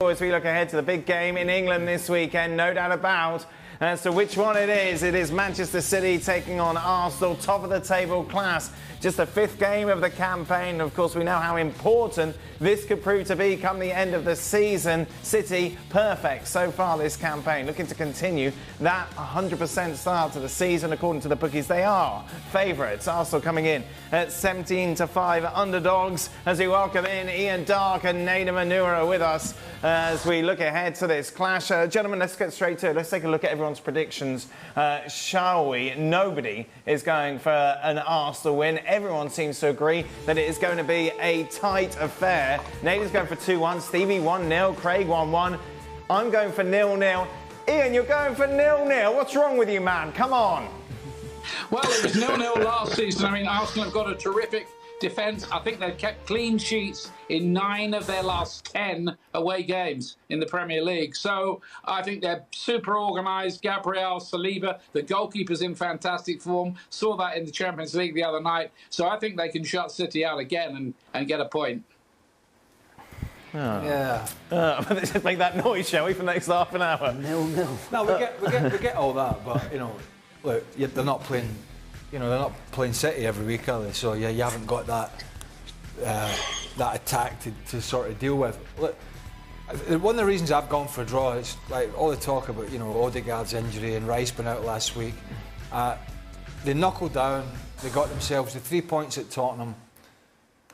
As we look ahead to the big game in England this weekend, no doubt about as to which one it is Manchester City taking on Arsenal, top of the table class. Just the fifth game of the campaign. Of course, we know how important this could prove to be come the end of the season. City, perfect so far this campaign. Looking to continue that 100% start to the season. According to the bookies, they are favourites. Arsenal coming in at 17-5 underdogs as we welcome in Ian Darke and Nader Manura with us as we look ahead to this clash. Gentlemen, let's get straight to it. Let's take a look at everyone's predictions, shall we? Nobody is going for an Arsenal win. Everyone seems to agree that it is going to be a tight affair. Nader's going for 2-1, Stevie 1-0, Craig 1-1. I'm going for 0-0. Ian, you're going for 0-0. What's wrong with you, man? Come on. Well, it was 0-0 last season. I mean, Arsenal have got a terrific defence. I think they've kept clean sheets in 9 of their last 10 away games in the Premier League. So I think they're super organised. Gabriel, Saliba, the goalkeeper's in fantastic form. Saw that in the Champions League the other night. So I think they can shut City out again and get a point. Oh. Yeah. Let's just make that noise, shall we, for the next half an hour? 0-0. No, we get all that, but you know, look, they're not playing. You know, they're not playing City every week, are they? So yeah, you haven't got that attack to sort of deal with. Look, one of the reasons I've gone for a draw is like all the talk about, you know, Odegaard's injury and Rice being out last week. They knuckled down. They got themselves the 3 points at Tottenham.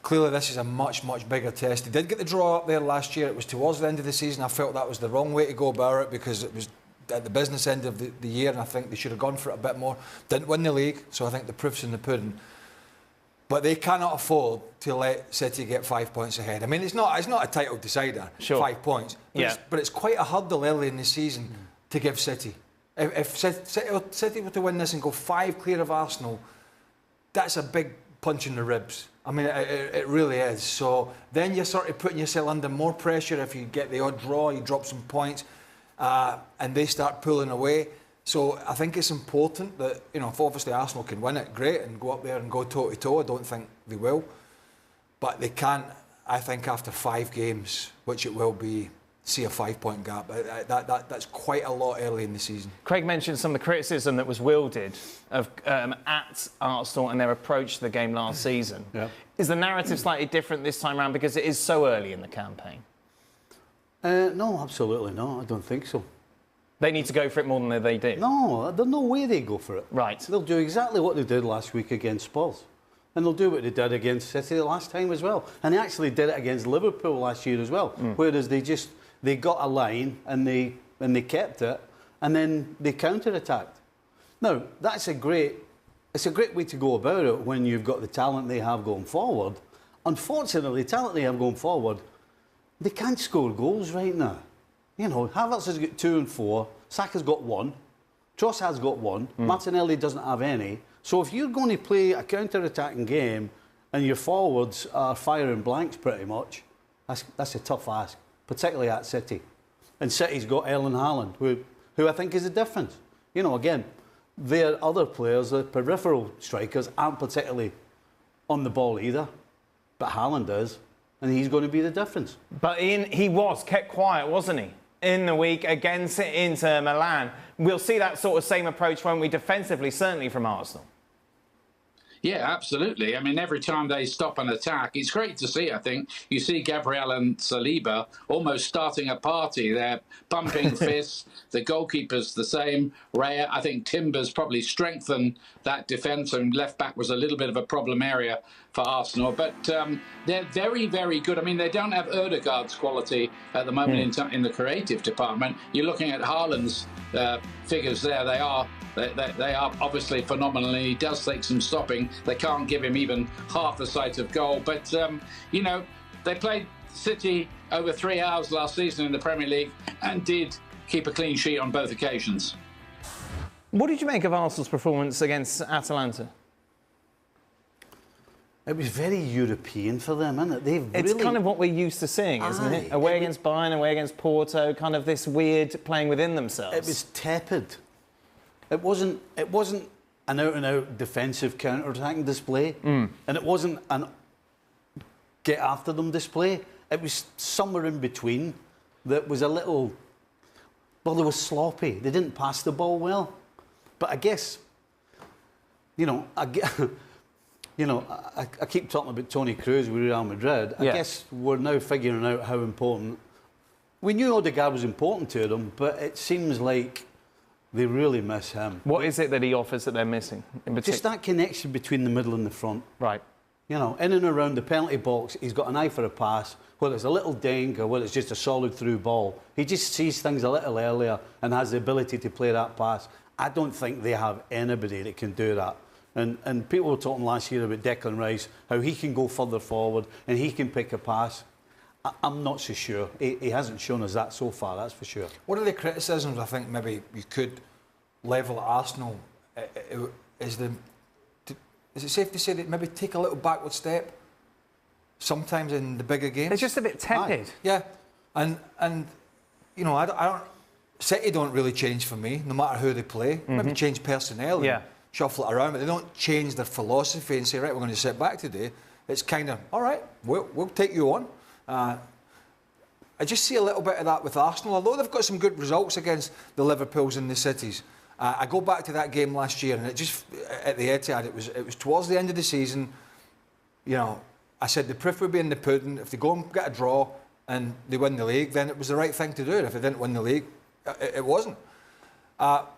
Clearly, this is a much bigger test. They did get the draw up there last year. It was towards the end of the season. I felt that was the wrong way to go about it because it was at the business end of the year, and I think they should have gone for it a bit more. Didn't win the league, so I think the proof's in the pudding. But they cannot afford to let City get 5 points ahead. I mean, it's not a title decider, sure. 5 points. But, but it's quite a hurdle early in the season to give City. If City were to win this and go 5 clear of Arsenal, that's a big punch in the ribs. I mean, it really is. So then you're sort of putting yourself under more pressure if you get the odd draw, you drop some points. And they start pulling away. So I think it's important that, you know, if obviously Arsenal can win it, great, and go up there and go toe-to-toe. I don't think they will. But they can't, I think, after 5 games, which it will be, see a 5-point gap. That's quite a lot early in the season. Craig mentioned some of the criticism that was wielded of, at Arsenal and their approach to the game last season. Yeah. Is the narrative slightly different this time around because it is so early in the campaign? No, absolutely not. I don't think so. They need to go for it more than they do? No, there's no way they go for it. Right. They'll do exactly what they did last week against Spurs. And they'll do what they did against City the last time as well. And they actually did it against Liverpool last year as well. Whereas they got a line and they kept it and then they counter-attacked. Now, it's a great way to go about it when you've got the talent they have going forward. Unfortunately, the talent they have going forward, they can't score goals right now. You know, Havertz has got 2 and 4. Saka's got 1. Trossard's got 1. Martinelli doesn't have any. So if you're going to play a counter-attacking game and your forwards are firing blanks pretty much, that's a tough ask, particularly at City. And City's got Erling Haaland, who I think is the difference. You know, again, their other players, the peripheral strikers, aren't particularly on the ball either. But Haaland is. And he's going to be the difference. But he was kept quiet, wasn't he, in the week against Inter Milan? We'll see that sort of same approach, won't we, defensively, certainly from Arsenal? Yeah, absolutely. I mean, every time they stop an attack, it's great to see, I think. You see Gabriel and Saliba almost starting a party. They're pumping fists. The goalkeeper's the same. Raya, I think Timber's probably strengthened that defence, and left-back was a little bit of a problem area for Arsenal. But they're very, very good. I mean, they don't have Odegaard's quality at the moment in the creative department. You're looking at Haaland's figures there. They are obviously phenomenal, and he does take some stopping. They can't give him even half the sight of goal. But, you know, they played City over 3 hours last season in the Premier League and did keep a clean sheet on both occasions. What did you make of Arsenal's performance against Atalanta? It was very European for them, isn't it? It's kind of what we're used to seeing, isn't it? Away against Bayern, away against Porto, kind of this weird playing within themselves. It was tepid. It wasn't an out-and-out defensive counter-attacking display, and it wasn't an get-after-them display. It was somewhere in between. that was a little... Well, they were sloppy. They didn't pass the ball well. But I guess, you know, I keep talking about Toni Kroos with Real Madrid. I guess we're now figuring out how important... We knew Odegaard was important to them, but it seems like they really miss him. What is it that he offers that they're missing in particular? Just that connection between the middle and the front. Right. You know, in and around the penalty box, he's got an eye for a pass, whether it's a little dink or whether it's just a solid through ball. He just sees things a little earlier and has the ability to play that pass. I don't think they have anybody that can do that. And people were talking last year about Declan Rice, how he can go further forward and he can pick a pass. I'm not so sure. He hasn't shown us that so far, that's for sure. One of the criticisms I think maybe you could level at Arsenal is it safe to say that maybe take a little backward step sometimes in the bigger games? They're just a bit tepid. Yeah, and you know, I don't. City don't really change for me, no matter who they play. Maybe change personnel, and shuffle it around, but they don't change their philosophy and say, right, we're going to sit back today. It's kind of, all right, we'll take you on. I just see a little bit of that with Arsenal, although they've got some good results against the Liverpools and the Cities. I go back to that game last year, and it just at the Etihad, it was towards the end of the season. You know, I said the proof would be in the pudding. If they go and get a draw and they win the league, then it was the right thing to do. And if they didn't win the league, it wasn't. But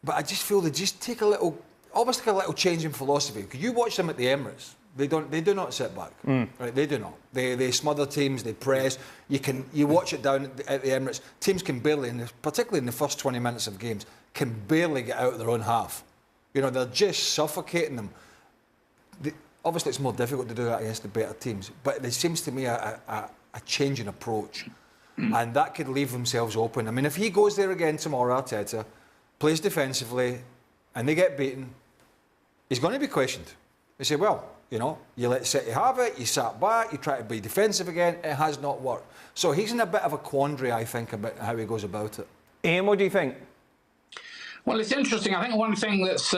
I just feel they just take almost like a little change in philosophy. Because you watch them at the Emirates, they do not sit back. Right? They do not. They smother teams. They press. You watch it down at the Emirates. Teams can barely, particularly in the first 20 minutes of games, can barely get out of their own half. You know, they're just suffocating them. Obviously, it's more difficult to do that against the better teams, but there seems to me a change in approach, and that could leave themselves open. I mean, if he goes there again tomorrow, Arteta, plays defensively, and they get beaten, he's going to be questioned. They say, well, you know, you let City have it, you sat back, you try to be defensive again, it has not worked. So he's in a bit of a quandary, I think, about how he goes about it. Ian, what do you think? Well, it's interesting. I think one thing that's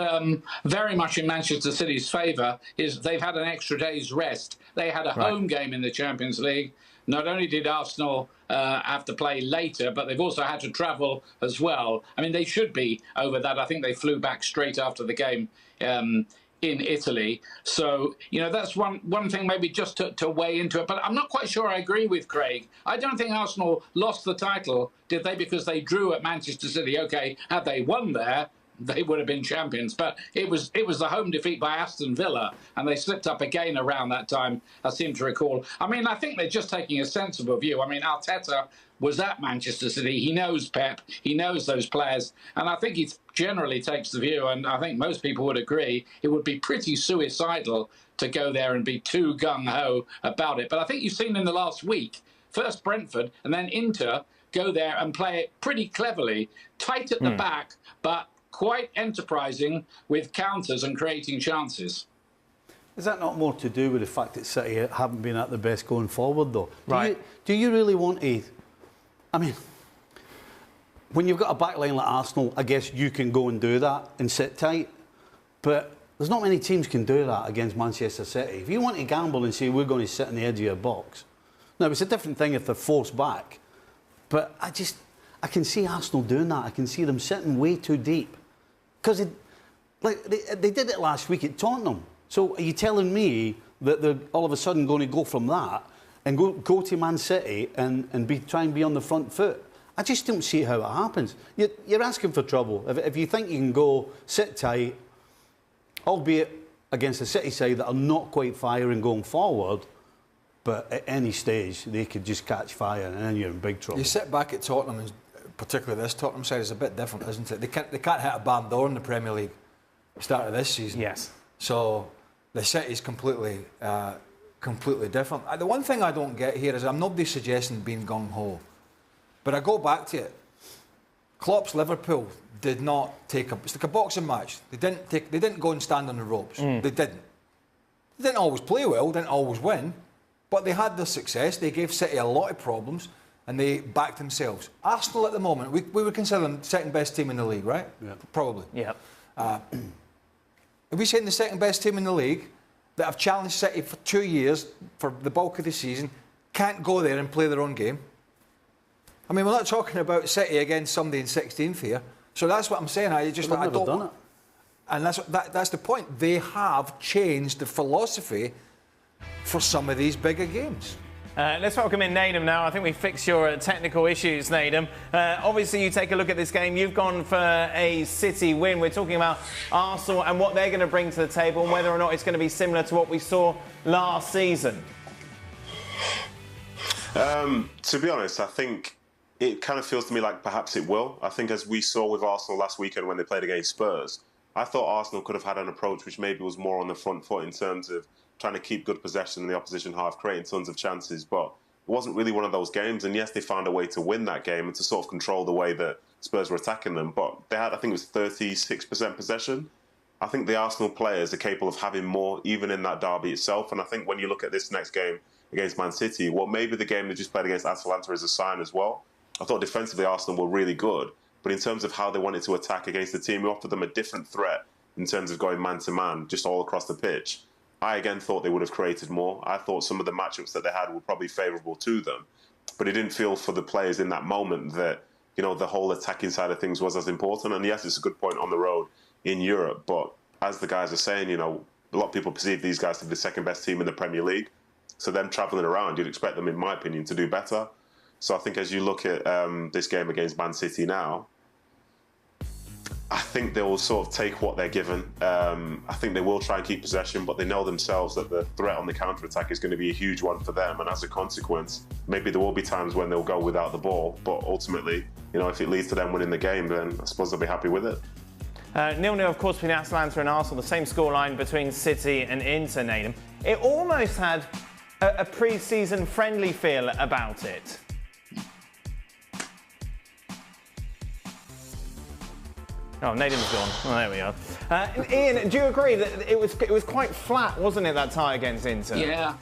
very much in Manchester City's favour is they've had an extra day's rest. They had a home game in the Champions League. Not only did Arsenal have to play later, but they've also had to travel as well. I mean, they should be over that. I think they flew back straight after the game in Italy. So, you know, that's one thing maybe just to weigh into it. But I'm not quite sure I agree with Craig. I don't think Arsenal lost the title, did they? Because they drew at Manchester City. OK, had they won there, they would have been champions. But it was the home defeat by Aston Villa, and they slipped up again around that time, I seem to recall. I mean, I think they're just taking a sensible view. I mean, Arteta was at Manchester City. He knows Pep. He knows those players. And I think he generally takes the view, and I think most people would agree, it would be pretty suicidal to go there and be too gung-ho about it. But I think you've seen in the last week, first Brentford and then Inter go there and play it pretty cleverly, tight at the back, but quite enterprising with counters and creating chances. Is that not more to do with the fact that City haven't been at their best going forward, though? Do you really want to... I mean, when you've got a backline like Arsenal, I guess you can go and do that and sit tight. But there's not many teams can do that against Manchester City. If you want to gamble and say we're going to sit on the edge of your box, now it's a different thing if they're forced back. But I can see Arsenal doing that. I can see them sitting way too deep. Because they did it last week at Tottenham. So are you telling me that they're all of a sudden going to go from that and go to Man City and try and be on the front foot? I just don't see how it happens. You're asking for trouble. If you think you can go sit tight, albeit against a City side that are not quite firing going forward, but at any stage they could just catch fire and then you're in big trouble. You sit back at Tottenham, and particularly this Tottenham side is a bit different, isn't it? They can't hit a barn door in the Premier League start of this season. Yes. So the City's completely different. The one thing I don't get here is I'm nobody suggesting being gung-ho, but I go back to it. Klopp's Liverpool did not take it's like a boxing match. They didn't go and stand on the ropes. They didn't. They didn't always play well, didn't always win, but they had their success. They gave City a lot of problems, and they backed themselves. Arsenal at the moment, we would consider them second best team in the league, right? Yeah. Probably. Yeah. Are we saying the second best team in the league that have challenged City for 2 years for the bulk of the season can't go there and play their own game? I mean, we're not talking about City against somebody in 16th here. So that's what I'm saying. I don't done it. And that's the point. They have changed the philosophy for some of these bigger games. Let's welcome in Nadem now. I think we fixed your technical issues, Nadem. Obviously, you take a look at this game. You've gone for a City win. We're talking about Arsenal and what they're going to bring to the table and whether or not it's going to be similar to what we saw last season. To be honest, I think it kind of feels to me like perhaps it will. I think as we saw with Arsenal last weekend when they played against Spurs, I thought Arsenal could have had an approach which maybe was more on the front foot in terms of trying to keep good possession in the opposition half, creating tons of chances. But it wasn't really one of those games. And yes, they found a way to win that game and to sort of control the way that Spurs were attacking them. But they had, I think it was 36% possession. I think the Arsenal players are capable of having more, even in that derby itself. And I think when you look at this next game against Man City, well, maybe the game they just played against Atalanta is a sign as well. I thought defensively Arsenal were really good. But in terms of how they wanted to attack against the team who offered them a different threat in terms of going man-to-man, just all across the pitch, I again thought they would have created more. I thought some of the matchups that they had were probably favourable to them. But it didn't feel for the players in that moment that, you know, the whole attacking side of things was as important. And yes, it's a good point on the road in Europe. But as the guys are saying, you know, a lot of people perceive these guys to be the second best team in the Premier League. So them travelling around, you'd expect them, in my opinion, to do better. So I think as you look at this game against Man City now, I think they will sort of take what they're given. I think they will try and keep possession, but they know themselves that the threat on the counter-attack is going to be a huge one for them. And as a consequence, maybe there will be times when they'll go without the ball. But ultimately, you know, if it leads to them winning the game, then I suppose they'll be happy with it. 0-0, of course, between Atalanta and Arsenal. The same scoreline between City and Inter, Nadem. It almost had a pre-season friendly feel about it. Oh, Nadem's gone. Oh, there we are. Ian, do you agree that it was quite flat, wasn't it, that tie against Inter? Yeah.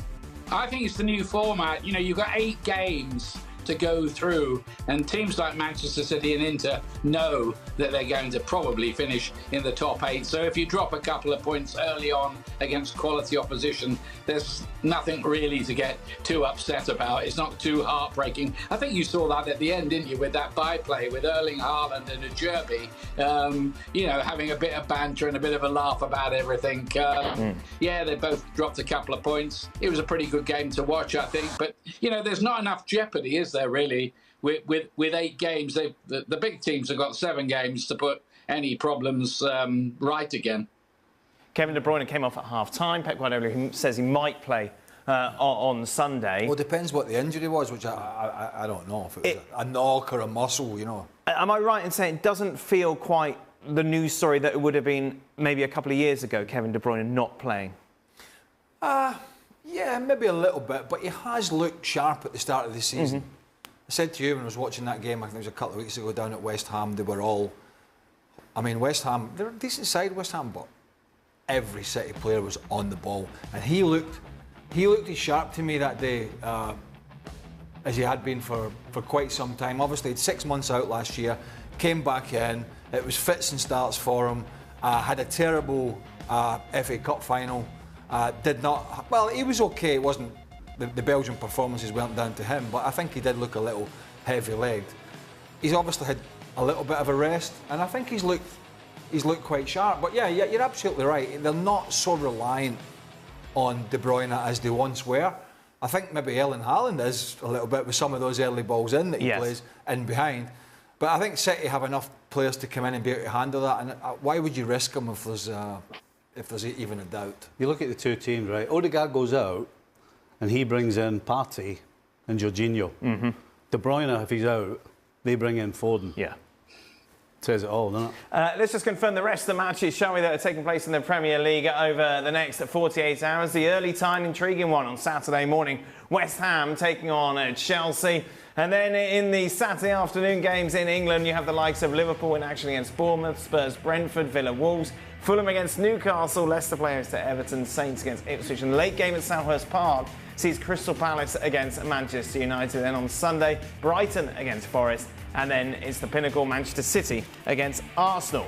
I think it's the new format. You know, you've got 8 games to go through, and teams like Manchester City and Inter know that they're going to probably finish in the top 8. So if you drop a couple of points early on against quality opposition, there's nothing really to get too upset about. It's not too heartbreaking. I think you saw that at the end, didn't you, with that byplay with Erling Haaland and Ajerbi, you know, having a bit of banter and a bit of a laugh about everything. Yeah, they both dropped a couple of points. It was a pretty good game to watch, I think. But, you know, there's not enough jeopardy, is there, really? With 8 games, the big teams have got 7 games to put any problems right again. Kevin De Bruyne came off at half-time. Pep Guardiola says he might play on Sunday. Well, it depends what the injury was, which I don't know. If it was a knock or a muscle, you know. Am I right in saying it doesn't feel quite the news story that it would have been maybe a couple of years ago, Kevin De Bruyne not playing? Yeah, maybe a little bit, but he has looked sharp at the start of the season. I said to you when I was watching that game, I think it was a couple of weeks ago down at West Ham, they were all... I mean, West Ham, they're a decent side, West Ham, but every City player was on the ball. And he looked as sharp to me that day as he had been for quite some time. Obviously, he had 6 months out last year, came back in, it was fits and starts for him, had a terrible FA Cup final, did not... Well, he was okay, it wasn't... The Belgian performances weren't down to him, but I think he did look a little heavy-legged. He's obviously had a little bit of a rest, and I think he's looked quite sharp. But yeah, you're absolutely right. They're not so reliant on De Bruyne as they once were. I think maybe Erling Haaland is a little bit with some of those early balls in that he plays in behind. But I think City have enough players to come in and be able to handle that. And why would you risk them if there's even a doubt? You look at the 2 teams, right? Odegaard goes out, and he brings in Partey and Jorginho. De Bruyne, if he's out, they bring in Foden. Yeah. Says it all, doesn't it? Let's just confirm the rest of the matches, shall we, that are taking place in the Premier League over the next 48 hours. The early time, intriguing one on Saturday morning. West Ham taking on Chelsea. And then in the Saturday afternoon games in England, you have the likes of Liverpool in action against Bournemouth, Spurs, Brentford, Villa, Wolves, Fulham against Newcastle, Leicester players to Everton, Saints against Ipswich. And the late game at Selhurst Park sees Crystal Palace against Manchester United. Then on Sunday, Brighton against Forest. And then it's the pinnacle, Manchester City against Arsenal.